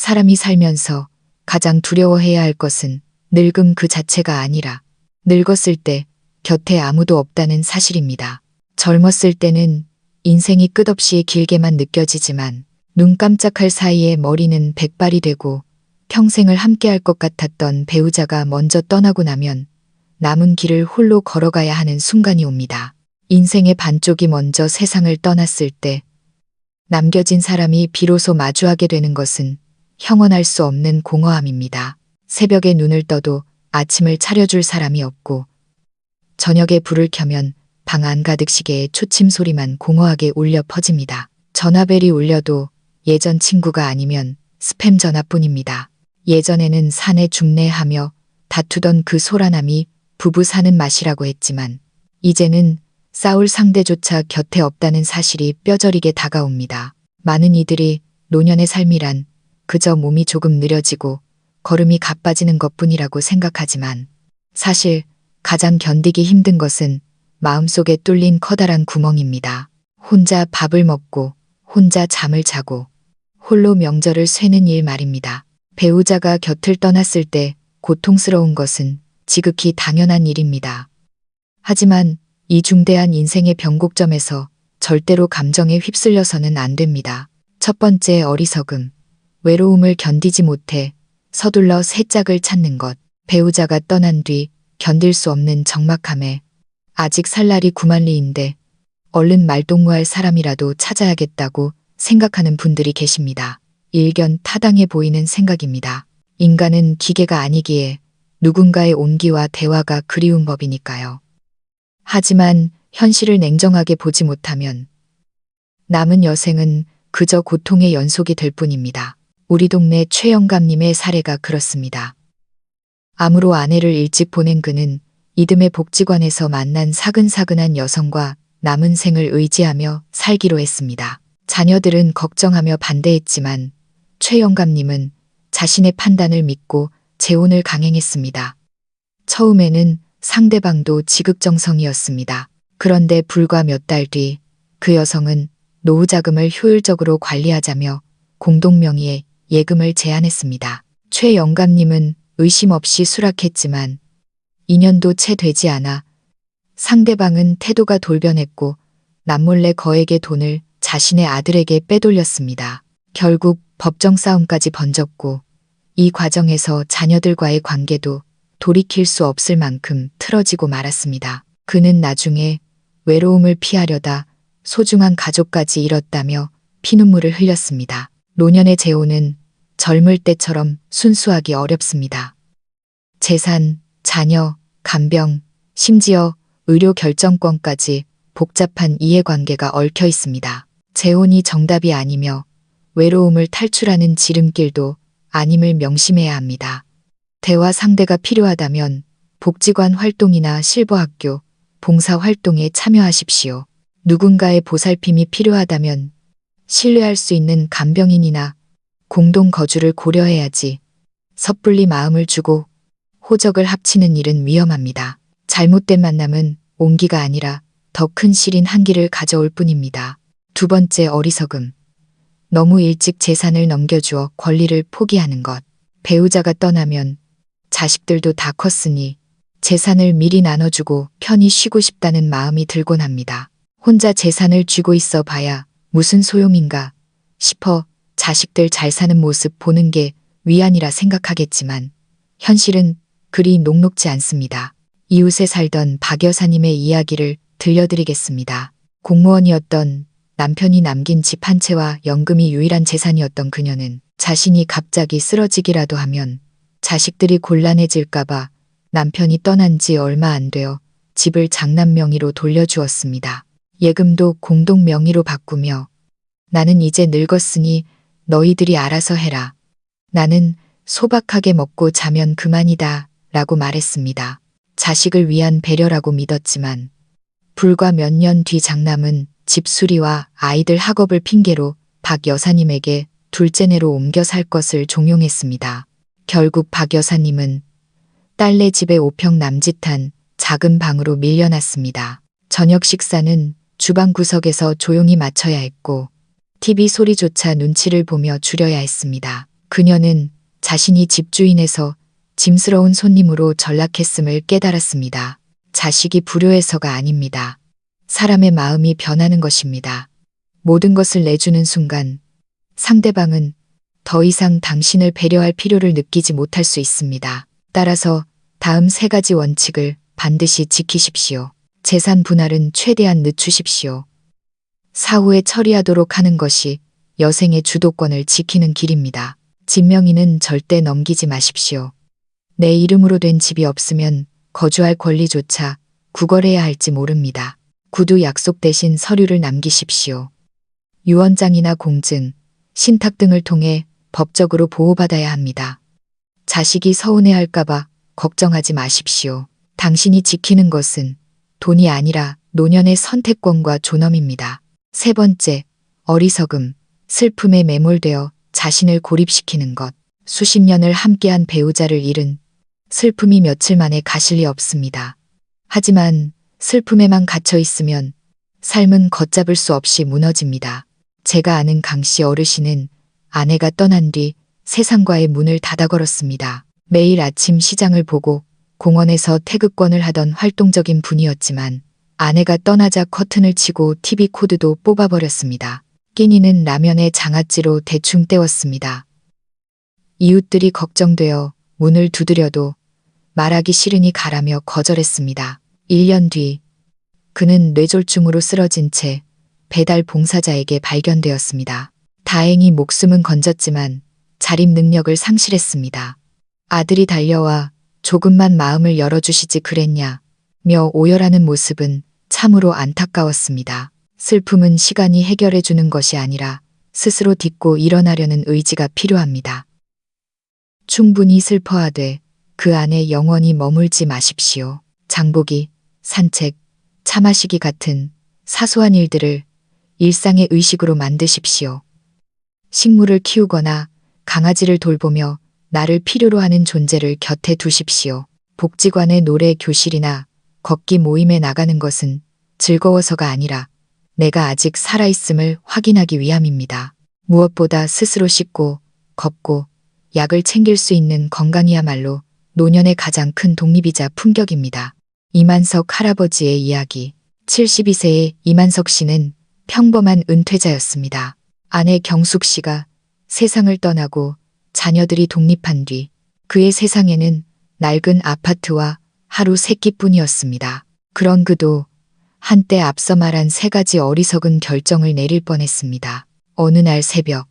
사람이 살면서 가장 두려워해야 할 것은 늙음 그 자체가 아니라 늙었을 때 곁에 아무도 없다는 사실입니다. 젊었을 때는 인생이 끝없이 길게만 느껴지지만 눈 깜짝할 사이에 머리는 백발이 되고 평생을 함께할 것 같았던 배우자가 먼저 떠나고 나면 남은 길을 홀로 걸어가야 하는 순간이 옵니다. 인생의 반쪽이 먼저 세상을 떠났을 때 남겨진 사람이 비로소 마주하게 되는 것은 형언할 수 없는 공허함입니다. 새벽에 눈을 떠도 아침을 차려줄 사람이 없고 저녁에 불을 켜면 방 안가득 시계의 초침 소리만 공허하게 울려 퍼집니다. 전화벨이 울려도 예전 친구가 아니면 스팸 전화뿐입니다. 예전에는 사내 중내하며 다투던 그 소란함이 부부 사는 맛이라고 했지만 이제는 싸울 상대조차 곁에 없다는 사실이 뼈저리게 다가옵니다. 많은 이들이 노년의 삶이란 그저 몸이 조금 느려지고 걸음이 가빠지는 것뿐이라고 생각하지만 사실 가장 견디기 힘든 것은 마음속에 뚫린 커다란 구멍입니다. 혼자 밥을 먹고 혼자 잠을 자고 홀로 명절을 쇠는 일 말입니다. 배우자가 곁을 떠났을 때 고통스러운 것은 지극히 당연한 일입니다. 하지만 이 중대한 인생의 변곡점에서 절대로 감정에 휩쓸려서는 안 됩니다. 첫 번째 어리석음, 외로움을 견디지 못해 서둘러 새 짝을 찾는 것, 배우자가 떠난 뒤 견딜 수 없는 적막함에 아직 살 날이 9만리인데 얼른 말동무할 사람이라도 찾아야겠다고 생각하는 분들이 계십니다. 일견 타당해 보이는 생각입니다. 인간은 기계가 아니기에 누군가의 온기와 대화가 그리운 법이니까요. 하지만 현실을 냉정하게 보지 못하면 남은 여생은 그저 고통의 연속이 될 뿐입니다. 우리 동네 최영감님의 사례가 그렇습니다. 암으로 아내를 일찍 보낸 그는 이듬해 복지관에서 만난 사근사근한 여성과 남은 생을 의지하며 살기로 했습니다. 자녀들은 걱정하며 반대했지만 최영감님은 자신의 판단을 믿고 재혼을 강행했습니다. 처음에는 상대방도 지극정성이었습니다. 그런데 불과 몇 달 뒤 그 여성은 노후 자금을 효율적으로 관리하자며 공동명의의 예금을 제안했습니다. 최 영감님은 의심 없이 수락했지만 2년도 채 되지 않아 상대방은 태도가 돌변했고 남몰래 거액의 돈을 자신의 아들에게 빼돌렸습니다. 결국 법정 싸움까지 번졌고 이 과정에서 자녀들과의 관계도 돌이킬 수 없을 만큼 틀어지고 말았습니다. 그는 나중에 외로움을 피하려다 소중한 가족까지 잃었다며 피눈물을 흘렸습니다. 노년의 재혼은 젊을 때처럼 순수하기 어렵습니다. 재산, 자녀, 간병, 심지어 의료 결정권까지 복잡한 이해관계가 얽혀 있습니다. 재혼이 정답이 아니며 외로움을 탈출하는 지름길도 아님을 명심해야 합니다. 대화 상대가 필요하다면 복지관 활동이나 실버학교, 봉사활동에 참여하십시오. 누군가의 보살핌이 필요하다면 신뢰할 수 있는 간병인이나 공동 거주를 고려해야지 섣불리 마음을 주고 호적을 합치는 일은 위험합니다. 잘못된 만남은 온기가 아니라 더 큰 시린 한기를 가져올 뿐입니다. 두 번째 어리석음. 너무 일찍 재산을 넘겨주어 권리를 포기하는 것. 배우자가 떠나면 자식들도 다 컸으니 재산을 미리 나눠주고 편히 쉬고 싶다는 마음이 들곤 합니다. 혼자 재산을 쥐고 있어 봐야 무슨 소용인가 싶어 자식들 잘 사는 모습 보는 게 위안이라 생각하겠지만 현실은 그리 녹록지 않습니다. 이웃에 살던 박 여사님의 이야기를 들려드리겠습니다. 공무원이었던 남편이 남긴 집 한 채와 연금이 유일한 재산이었던 그녀는 자신이 갑자기 쓰러지기라도 하면 자식들이 곤란해질까봐 남편이 떠난 지 얼마 안 되어 집을 장남 명의로 돌려주었습니다. 예금도 공동 명의로 바꾸며 나는 이제 늙었으니 너희들이 알아서 해라. 나는 소박하게 먹고 자면 그만이다 라고 말했습니다. 자식을 위한 배려라고 믿었지만 불과 몇 년 뒤 장남은 집 수리와 아이들 학업을 핑계로 박 여사님에게 둘째내로 옮겨 살 것을 종용했습니다. 결국 박 여사님은 딸네 집에 5평 남짓한 작은 방으로 밀려났습니다. 저녁 식사는 주방 구석에서 조용히 마쳐야 했고 TV 소리조차 눈치를 보며 줄여야 했습니다. 그녀는 자신이 집주인에서 짐스러운 손님으로 전락했음을 깨달았습니다. 자식이 불효해서가 아닙니다. 사람의 마음이 변하는 것입니다. 모든 것을 내주는 순간 상대방은 더 이상 당신을 배려할 필요를 느끼지 못할 수 있습니다. 따라서 다음 3가지 원칙을 반드시 지키십시오. 재산 분할은 최대한 늦추십시오. 사후에 처리하도록 하는 것이 여생의 주도권을 지키는 길입니다. 진명인은 절대 넘기지 마십시오. 내 이름으로 된 집이 없으면 거주할 권리조차 구걸해야 할지 모릅니다. 구두 약속 대신 서류를 남기십시오. 유언장이나 공증, 신탁 등을 통해 법적으로 보호받아야 합니다. 자식이 서운해할까봐 걱정하지 마십시오. 당신이 지키는 것은 돈이 아니라 노년의 선택권과 존엄입니다. 3번째, 어리석음, 슬픔에 매몰되어 자신을 고립시키는 것. 수십 년을 함께한 배우자를 잃은 슬픔이 며칠 만에 가실 리 없습니다. 하지만 슬픔에만 갇혀 있으면 삶은 걷잡을 수 없이 무너집니다. 제가 아는 강씨 어르신은 아내가 떠난 뒤 세상과의 문을 닫아 걸었습니다. 매일 아침 시장을 보고 공원에서 태극권을 하던 활동적인 분이었지만 아내가 떠나자 커튼을 치고 TV 코드도 뽑아버렸습니다. 끼니는 라면에 장아찌로 대충 때웠습니다. 이웃들이 걱정되어 문을 두드려도 말하기 싫으니 가라며 거절했습니다. 1년 뒤 그는 뇌졸중으로 쓰러진 채 배달 봉사자에게 발견되었습니다. 다행히 목숨은 건졌지만 자립 능력을 상실했습니다. 아들이 달려와 조금만 마음을 열어주시지 그랬냐며 오열하는 모습은 참으로 안타까웠습니다. 슬픔은 시간이 해결해주는 것이 아니라 스스로 딛고 일어나려는 의지가 필요합니다. 충분히 슬퍼하되 그 안에 영원히 머물지 마십시오. 장보기, 산책, 차 마시기 같은 사소한 일들을 일상의 의식으로 만드십시오. 식물을 키우거나 강아지를 돌보며 나를 필요로 하는 존재를 곁에 두십시오. 복지관의 노래 교실이나 걷기 모임에 나가는 것은 즐거워서가 아니라 내가 아직 살아있음을 확인하기 위함입니다. 무엇보다 스스로 씻고 걷고 약을 챙길 수 있는 건강이야말로 노년의 가장 큰 독립이자 품격입니다. 이만석 할아버지의 이야기. 72세의 이만석 씨는 평범한 은퇴자였습니다. 아내 경숙 씨가 세상을 떠나고 자녀들이 독립한 뒤 그의 세상에는 낡은 아파트와 하루 3끼뿐이었습니다. 그런 그도 한때 앞서 말한 3가지 어리석은 결정을 내릴 뻔했습니다. 어느 날 새벽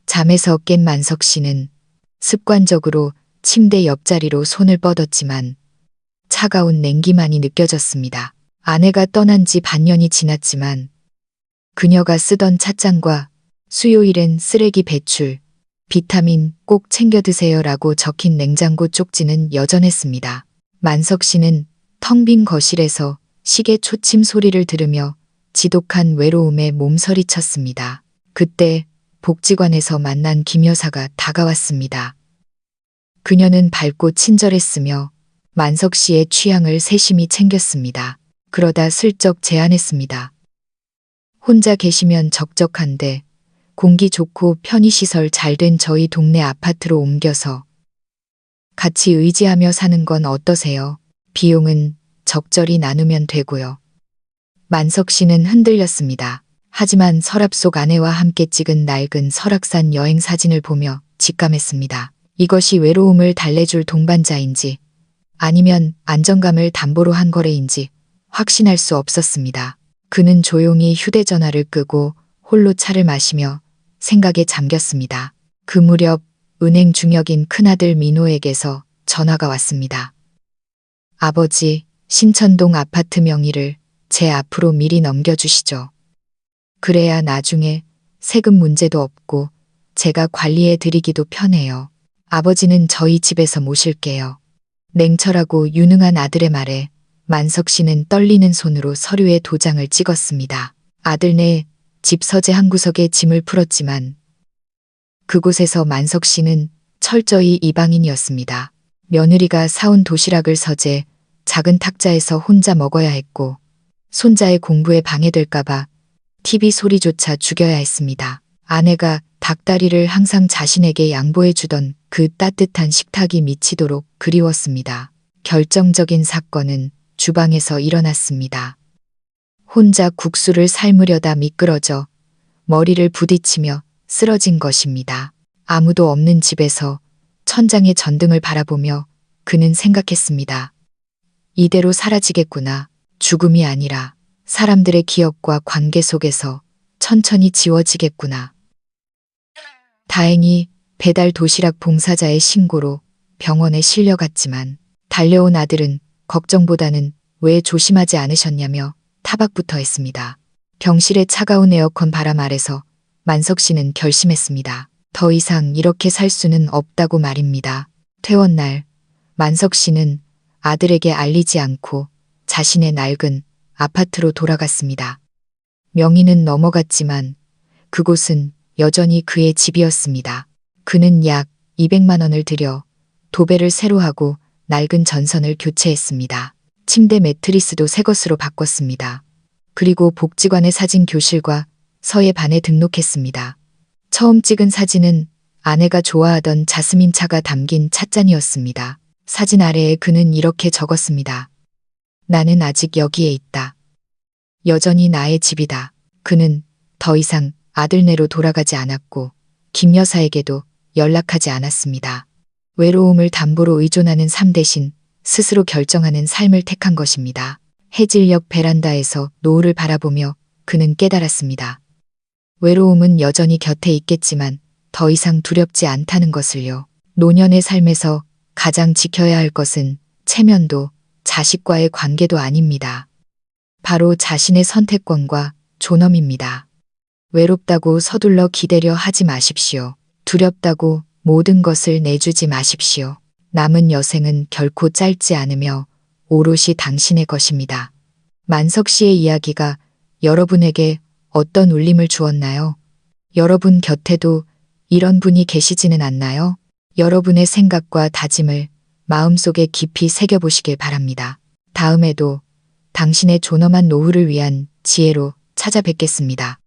잠에서 깬 만석 씨는 습관적으로 침대 옆자리로 손을 뻗었지만 차가운 냉기만이 느껴졌습니다. 아내가 떠난 지 반년이 지났지만 그녀가 쓰던 찻잔과 수요일엔 쓰레기 배출, 비타민 꼭 챙겨 드세요라고 적힌 냉장고 쪽지는 여전했습니다. 만석 씨는 텅 빈 거실에서 시계 초침 소리를 들으며 지독한 외로움에 몸서리쳤습니다. 그때 복지관에서 만난 김 여사가 다가왔습니다. 그녀는 밝고 친절했으며 만석 씨의 취향을 세심히 챙겼습니다. 그러다 슬쩍 제안했습니다. 혼자 계시면 적적한데 공기 좋고 편의시설 잘 된 저희 동네 아파트로 옮겨서 같이 의지하며 사는 건 어떠세요? 비용은 적절히 나누면 되고요. 만석 씨는 흔들렸습니다. 하지만 서랍 속 아내와 함께 찍은 낡은 설악산 여행 사진을 보며 직감했습니다. 이것이 외로움을 달래줄 동반자인지 아니면 안정감을 담보로 한 거래인지 확신할 수 없었습니다. 그는 조용히 휴대전화를 끄고 홀로 차를 마시며 생각에 잠겼습니다. 그 무렵 은행 중역인 큰아들 민호에게서 전화가 왔습니다. 아버지, 신천동 아파트 명의를 제 앞으로 미리 넘겨주시죠. 그래야 나중에 세금 문제도 없고 제가 관리해 드리기도 편해요. 아버지는 저희 집에서 모실게요. 냉철하고 유능한 아들의 말에 만석 씨는 떨리는 손으로 서류에 도장을 찍었습니다. 아들네 집 서재 한 구석에 짐을 풀었지만 그곳에서 만석 씨는 철저히 이방인이었습니다. 며느리가 사온 도시락을 서재 작은 탁자에서 혼자 먹어야 했고 손자의 공부에 방해될까봐 TV 소리조차 죽여야 했습니다. 아내가 닭다리를 항상 자신에게 양보해 주던 그 따뜻한 식탁이 미치도록 그리웠습니다. 결정적인 사건은 주방에서 일어났습니다. 혼자 국수를 삶으려다 미끄러져 머리를 부딪히며 쓰러진 것입니다. 아무도 없는 집에서 천장의 전등을 바라보며 그는 생각했습니다. 이대로 사라지겠구나. 죽음이 아니라 사람들의 기억과 관계 속에서 천천히 지워지겠구나. 다행히 배달 도시락 봉사자의 신고로 병원에 실려갔지만 달려온 아들은 걱정보다는 왜 조심하지 않으셨냐며 타박부터 했습니다. 병실의 차가운 에어컨 바람 아래서 만석 씨는 결심했습니다. 더 이상 이렇게 살 수는 없다고 말입니다. 퇴원날 만석 씨는 아들에게 알리지 않고 자신의 낡은 아파트로 돌아갔습니다. 명의는 넘어갔지만 그곳은 여전히 그의 집이었습니다. 그는 약 200만 원을 들여 도배를 새로 하고 낡은 전선을 교체했습니다. 침대 매트리스도 새 것으로 바꿨습니다. 그리고 복지관의 사진 교실과 서예반에 등록했습니다. 처음 찍은 사진은 아내가 좋아하던 자스민 차가 담긴 찻잔이었습니다. 사진 아래에 그는 이렇게 적었습니다. 나는 아직 여기에 있다. 여전히 나의 집이다. 그는 더 이상 아들네로 돌아가지 않았고 김 여사에게도 연락하지 않았습니다. 외로움을 담보로 의존하는 삶 대신 스스로 결정하는 삶을 택한 것입니다. 해질녘 베란다에서 노을을 바라보며 그는 깨달았습니다. 외로움은 여전히 곁에 있겠지만 더 이상 두렵지 않다는 것을요. 노년의 삶에서 가장 지켜야 할 것은 체면도 자식과의 관계도 아닙니다. 바로 자신의 선택권과 존엄입니다. 외롭다고 서둘러 기대려 하지 마십시오. 두렵다고 모든 것을 내주지 마십시오. 남은 여생은 결코 짧지 않으며 오롯이 당신의 것입니다. 만석 씨의 이야기가 여러분에게 어떤 울림을 주었나요? 여러분 곁에도 이런 분이 계시지는 않나요? 여러분의 생각과 다짐을 마음속에 깊이 새겨보시길 바랍니다. 다음에도 당신의 존엄한 노후를 위한 지혜로 찾아뵙겠습니다.